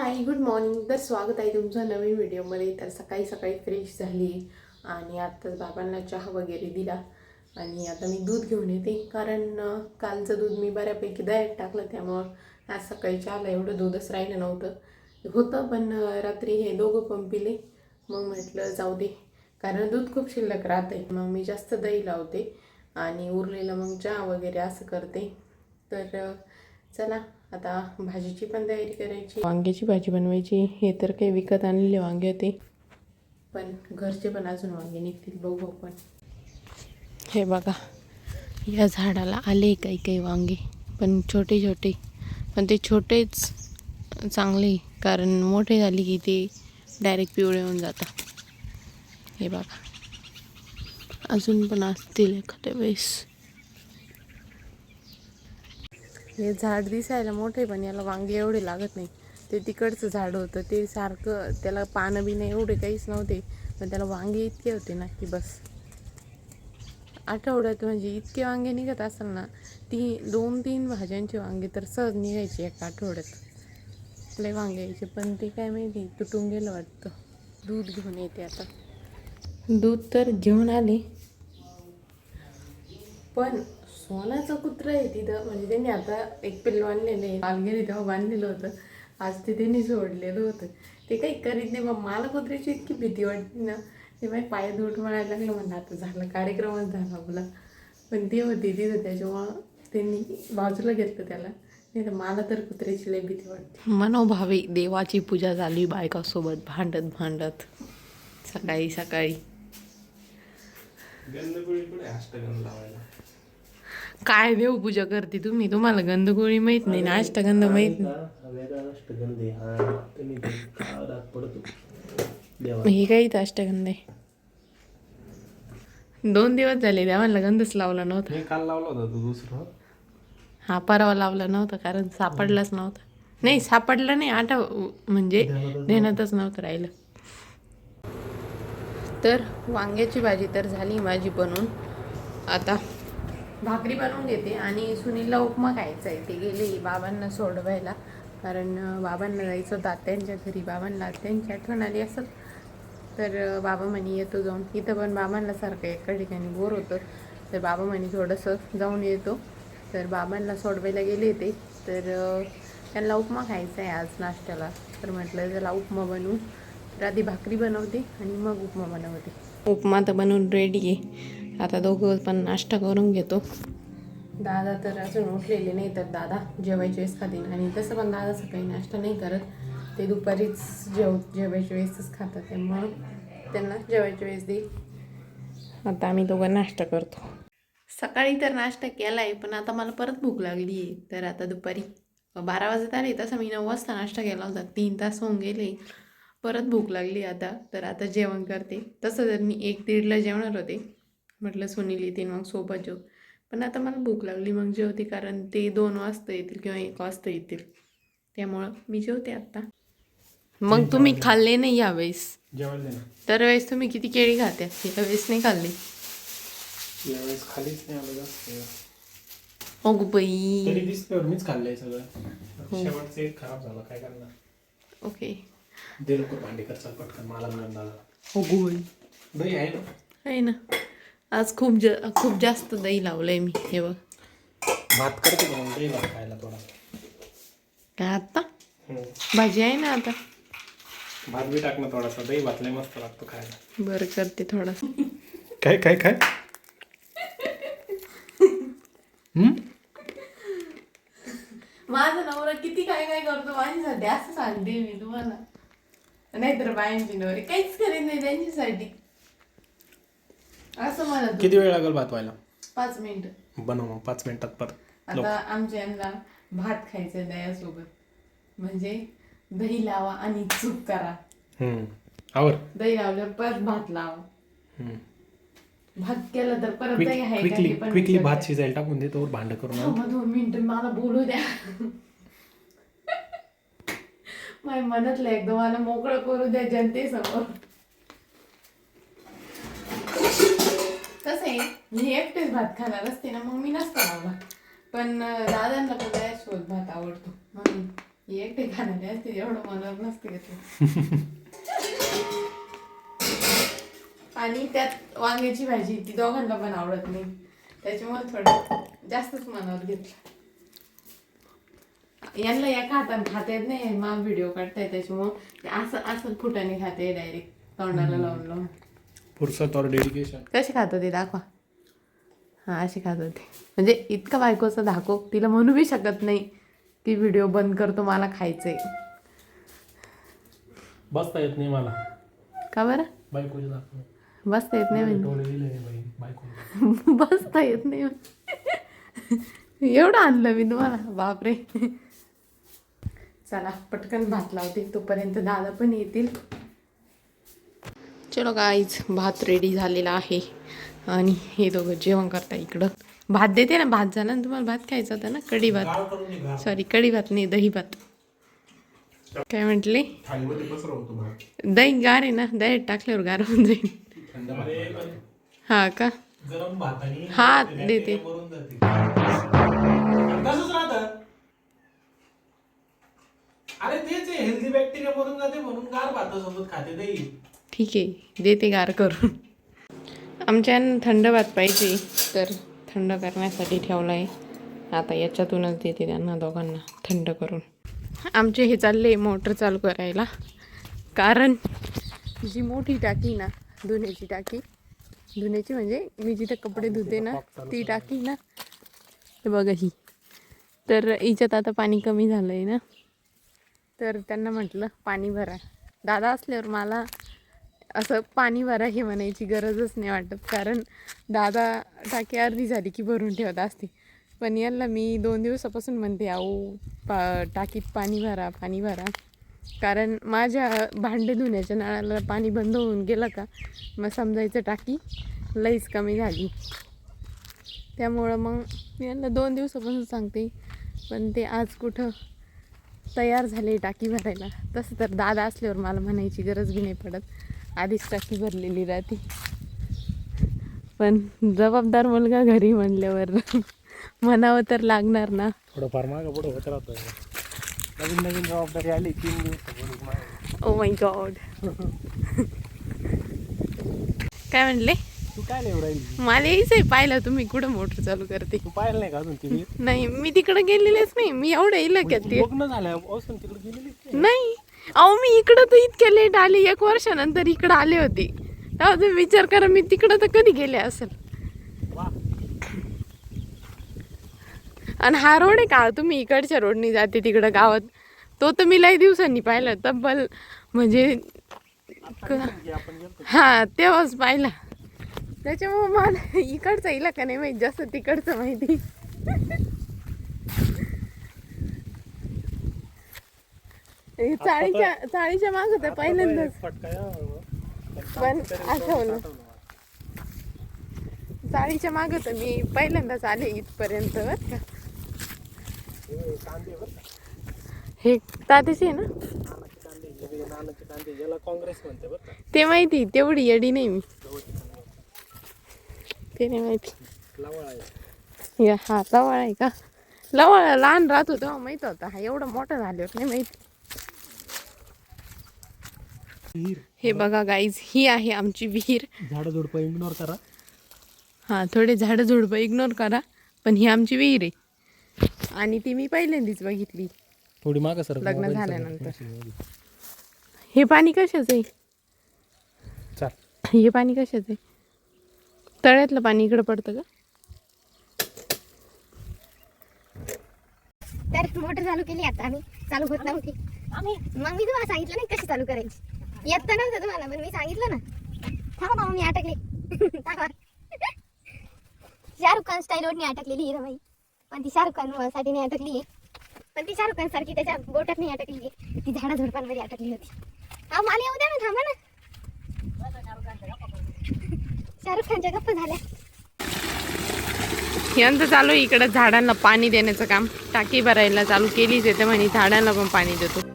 Hi good morning. तर स्वागत आहे तुमचं नवीन व्हिडिओमध्ये. तर सकाळी सकाळी फ्रेश झाली आणि आत्ताच बाबांना चहा वगैरे दिला आणि आता मी दूध घेऊन येते. कारण कालचं दूध मी बऱ्यापैकी दह्यात टाकलं, त्यामुळं आज सकाळी चहाला एवढं दूधच राहिलं नव्हतं होतं. पण रात्री हे दोघं पण पिले. मग म्हटलं जाऊ दे, कारण दूध खूप शिल्लक राहते. मग मी जास्त दही लावते आणि उरलेलं मग चहा वगैरे असं करते. तर चला आता भाजीची पण तयारी करायची. वांग्याची भाजी बनवायची. हे तर काही विकत आणलेले वांगे होते, पण घरचे पण अजून वांगे निघतील, बघू आपण. हे बघा, या झाडाला आले काही काही वांगे, पण छोटे छोटे. पण ते छोटेच चांगले, कारण मोठे झाले की ते डायरेक्ट पिवळे होऊन जातात. हे बघा, अजून पण असतील एखाद्या वेळेस. हे झाड दिसायला मोठे, पण याला वांगे एवढे लागत नाही. ते तिकडचं झाड होतं, ते सारखं त्याला पानं बिनं एवढे काहीच नव्हते, पण त्याला वांगे इतके होते ना की बस. आठवड्यात म्हणजे इतके वांगे निघत असेल ना, 2-3 भाज्यांचे वांगे तर सहज निघायचे एका आठवड्यात. लय वांगे यायचे, पण ते काय माहिती तुटून गेलं वाटतं. दूध घेऊन येते आता. दूध तर घेऊन आले, पण सोन्याचं कुत्रं आहे तिथं. म्हणजे त्यांनी आता एक पिल्लू आणलेलं आहे, काल गेले तेव्हा बांधलेलं होतं, आज ते त्यांनी सोडलेलं होतं. ते काही करीत नाही. मग मला कुत्र्याची इतकी भीती वाटते ना, ते माझ्या पायात उठ म्हणायला लागलं. म्हणलं आता झालं, कार्यक्रमच झाला आपला. पण ते होते तिथं, त्याच्यामुळं त्यांनी बाजूला घेतलं त्याला. नाही तर मला तर कुत्र्याची लय भीती वाटते. मनोभावे देवाची पूजा झाली बायकासोबत भांडत भांडत सकाळी सकाळी. काय देवपूजा करते तुम्ही? तुम्हाला गंधगोळी माहित नाही ना, अष्टगंध माहित नाही. हे काही तर अष्टगंध आहे. 2 दिवस झाले देवाला गंधच लावला नव्हता. काल लावला होता तो दुसरा. हा परवा लावला नव्हता, कारण सापडलाच नव्हता. नाही सापडला नाही, म्हणजे ध्यानातच नव्हतं राहिलं. तर वांग्याची भाजी तर झाली माझी बनवून. आता भाकरी बनवून घेते आणि सुनीलला उपमा खायचा आहे. ते गेले बाबांना सोडवायला, कारण बाबांना जायचं होतं आत्यांच्या घरी. बाबांना त्यांची आठवण आली असं, तर बाबा म्हणे येतो जाऊन. इथं पण बाबांना सारखं एका ठिकाणी बोर होतं, तर बाबा म्हणे थोडंसं जाऊन येतो. तर बाबांना सोडवायला गेले ते. तर त्यांना उपमा खायचा आहे आज नाश्त्याला. तर म्हटलं चला उपमा बनवू. तर आधी भाकरी बनवते आणि मग उपमा बनवते. उपमा तर बनवून रेडी आहे. आता दोघं पण नाश्ता करून घेतो. दादा तर अजून उठलेले नाही, तर दादा जेवायच्या वेळेस खातील. आणि तसं पण दादा सकाळी नाश्ता नाही करत, ते दुपारीच जेवायच्या वेळेसच खातात, त्यामुळं त्यांना जेवायच्या वेळेस देईल. आता आम्ही दोघं नाश्ता करतो. सकाळी तर नाश्ता केला आहे, पण आता मला परत भूक लागली आहे. तर आता दुपारी 12 वाजत आले, तसं मी 9 वाजता नाश्ता केला होता. 3 तास होऊन गेले, परत भूक लागली आता. तर आता जेवण करते. तसं तर मी 1-1:30ला जेवणार होते, म्हटलं सुनील येतील मग सोबत जेव. पण आता मला भूक लागली मग जेवते, कारण ते 2 वाजता येतील किंवा 1 वाजता येतील, त्यामुळं मी जेवते आत्ता. मग तुम्ही खाल्ले नाही यावेळेस? दरवेळेस तुम्ही किती केळी खात्या, यावेळेस नाही खाल्ली. यावेळेस खालीच नाही आलं जास्त. अगो बाई, तरी दिसल्यावर मीच खाल्लंय सगळं. शेवटचं एक खराब झालं, काय करणार. ओके. दे लवकर भांडी करचाल पटकन, मला मिळणार. अगो बाई, दही आहे ना? आहे ना. आज खूप जास्त दही लावलंय मी. हे बघ, भात करते म्हणून दही भात खायला थोडा. काय आत्ता भाजी आहे ना आता. भात बी टाक ना थोडासा, दही भात लय मस्त लागतो खायला. बरं करते थोडा. काय काय काय माझा नवरा किती काय काय करतो माझ्यासाठी, असं सांगते मी तुम्हाला. नाहीतर बायांची नवरे काहीच करीत नाही त्यांच्यासाठी, असं म्हणत. किती वेळ लागेल भात व्हायला? 5 मिनिटं. बनव मग 5 मिनिटात परत. आता आमच्या यांना भात खायचा दह्यासोबत, म्हणजे दही लावा आणि चूक करा. आवर दही लावल्यावर परत भात लावा. भात केलं तर परत दही आहे का हे पण क्विकली भात शिजायला टाकून दे, तोवर भांड करून आण. 2 मिनिटं मला बोलू द्या. माझ्या मनातलं एकदम मला मोकळं करू द्या जनतेसमोर. कसं आहे, मी एकटेच भात खाणार असते ना, मग मी नसता लावला. पण दादांना पण दह्यासोबत भात आवडतो, म्हणून एकटे खाणारे असते एवढं मनावर नसते घेतलं. आणि त्यात वांग्याची भाजी ती दोघांना पण आवडत नाही, त्याच्यामुळे थोडं जास्तच मनावर घेतलं. यांना एका हाताने खाता येत नाही, मग व्हिडिओ काढताय त्याच्यामुळं असं असं फुटाने खाते डायरेक्ट तोंडाला लावून लावून. फुरसत और डेडिकेशन. कसे खात होते दाखवा. हा असे खात होते, म्हणजे इतका बायकोचा धाको तिला म्हणू बी शकत नाही की व्हिडिओ बंद करतो मला खायचंय. बसता येत नाही मला. का बरं? बायकोचे दाखव. बसता येत नाही म्हणजे टोले दिले नाही बायको. बसता येत नाही एवढं आणलं मी तुम्हाला, बापरे. चला पटकन भात लावते, तोपर्यंत दादा पण येतील. चलो गाईज, भात रेडी झालेला आहे आणि हे दोघं जेवण करता. इकडं भात देते ना, भात झाला ना. तुम्हाला भात खायचा होता ना, कढी भात. सॉरी कढी भात नाही, दही भात. काय म्हटले? दही गार आहे ना, दही टाकल्यावर गार होऊन जाईल. हा का? गरम भाताने हा देते. अरे तेच हेल्दी बॅक्टेरिया मरून जाते म्हणून गार भातासोबत खाते दही. ठीक आहे, देते गार करून. आमच्या थंड भात पाहिजे तर थंड करण्यासाठी ठेवला आहे. आता याच्यातूनच देते त्यांना दोघांना थंड करून. आमचे हे चालले मोटर चालू करायला, कारण जी मोठी टाकी ना, धुण्याची टाकी, धुण्याची म्हणजे मी जिथे कपडे धुते ना ती टाकी ना, ते बघा ही, तर हिच्यात आता पाणी कमी झालं आहे ना, तर त्यांना म्हटलं पाणी भरा. दादा असल्यावर मला असं पाणी भरा हे म्हणायची गरजच नाही वाटत, कारण दादा टाकी अर्धी झाली की भरून ठेवत असते. पण यांना मी 2 दिवसापासून म्हणते, अहो टाकीत पाणी भरा, पाणी भरा. कारण माझ्या भांडे धुण्याच्या नळाला पाणी बंद होऊन गेलं का मग समजायचं टाकी लईच कमी झाली. त्यामुळं मग मी यांना 2 दिवसापासून सांगते, पण ते आज कुठं तयार झाले टाकी भरायला. तसं तर दादा असल्यावर मला म्हणायची गरज बी नाही पडत, आधीच टाकी भरलेली राहते. पण जबाबदार मुलगा घरी म्हणल्यावर म्हणावं तर लागणार ना. थोडंफार मागं पुढं होत राहतं. नवीन नवीन जबाबदारी आली 3 दिवस. Oh my God. काय म्हणले? तू काय नाही राहिली? मला यायचंय पाहिलं तुम्ही कुठं मोटर चालू करते. तू पाहिलं नाही का अजून ती? नाही मी तिकडे गेलेलेच नाही, मी एवढं इलाक्यात ते लग्न झालं असून तिकडे गेलेली नाही. अहो मी इकडं तर इतके लेट आले, 1 वर्षानंतर इकडं आले होते. तेव्हा तुम्ही विचार करा मी तिकडं तर कधी गेले असेल. आणि हा रोड आहे का, तुम्ही इकडच्या रोडनी जाते तिकडं गावात, तो तर मी लई दिवसांनी पाहिला, तब्बल म्हणजे हा तेव्हाच पाहिला. त्याच्यामुळे मला इकडचा इलाका नाही माहिती, जास्त तिकडचं माहिती. चाळीच्या माग तर पहिल्यांदाच पण आठवलं. चाळीच्या माग तर मी पहिल्यांदाच आले इथपर्यंत. बरं का हे तातेच आहे ना, काँग्रेस म्हणते बरं. ते माहिती, तेवढी येडी नाही मी, ते नाही माहिती. हा लवळ आहे का? लवळ लहान राहत होतं माहित होता, हा एवढं मोठं झाल्यावर नाही माहिती. हे बघा गाईज, ही आहे आमची विहीर. झाडं झुडपं इग्नोर करा. हा थोडे झाडं झुडपं इग्नोर करा, पण ही आमची विहीर आहे आणि ती मी पहिल्यांदाच बघितली थोडी मागं सर लग्न झाल्यानंतर. हे पाणी कशाचं आहे? हे पाणी कशाचं आहे? तळ्यातलं पाणी इकडं पडतं का? तर मोटर चालू केली आता आम्ही, चालू होत नव्हती. मग मी तुम्हाला सांगितलं नाही कशी चालू करायची, येत नव्हतं तुम्हाला, पण मी सांगितलं ना. थांबा मी अटकले. शाहरुख खान स्टाईल ओढणी अटकलेली आहे बाई, पण ती शाहरुख खान साठी नाही अटकली, पण ती शाहरुख खान सारखी त्याच्या बोटात नाही अटकली, ती झाडा झुडपांमध्ये अटकली होती. अहो मला येऊ द्या ना, थांबा ना. शाहरुख खानच्या गप्पा झाल्या. यंत्र चालू आहे इकडं झाडांना पाणी देण्याचं काम. टाकी भरायला चालू केलीच आहे, म्हणे झाडांना पण पाणी देतो.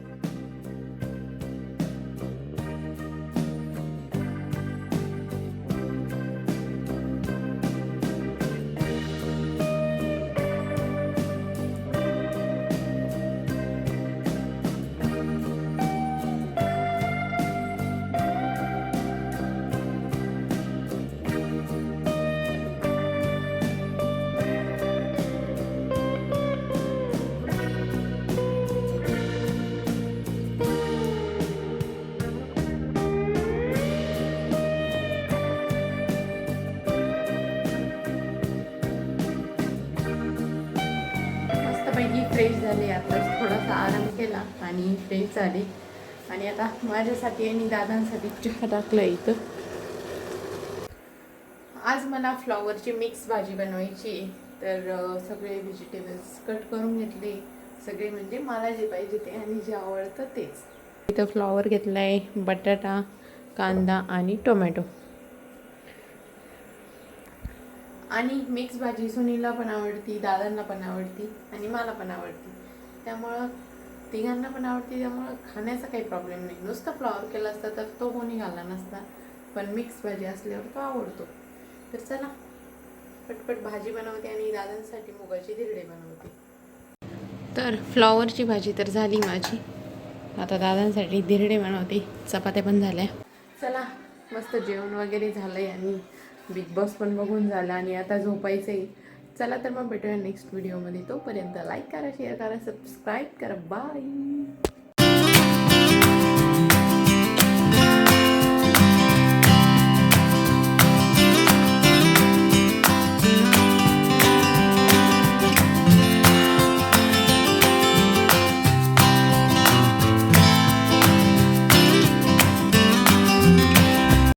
आणि फ्रेश झाली. आणि आता माझ्यासाठी आणि दादांसाठी चहा टाकला इथं. आज मला फ्लॉवरची मिक्स भाजी बनवायची आहे. तर सगळे व्हेजिटेबल्स कट करून घेतले, सगळे म्हणजे मला जे पाहिजे ते आणि जे आवडतं तेच. इथं फ्लॉवर घेतला आहे, बटाटा, कांदा आणि टोमॅटो. आणि मिक्स भाजी सुनीलला पण आवडती, दादांना पण आवडती आणि मला पण आवडती. त्यामुळं तिघांना पण आवडते, त्यामुळं खाण्याचा काही प्रॉब्लेम नाही. नुसतं फ्लॉवर केला असता तर तो कोणी घालला नसता, पण मिक्स भाजी असल्यावर तो आवडतो. तर चला पटपट भाजी बनवते आणि दादांसाठी मुगाची धिरडे बनवते. तर फ्लॉवरची भाजी तर झाली माझी, आता दादांसाठी धिरडे बनवते. चपात्या पण झाल्या. चला मस्त जेवण वगैरे झालंय आणि बिग बॉस पण बघून झालं आणि आता झोपायचं आहे. चला तर मग भेटूया नेक्स्ट व्हिडिओमध्ये. तोपर्यंत लाईक करा, शेअर करा, सबस्क्राईब करा. बाय.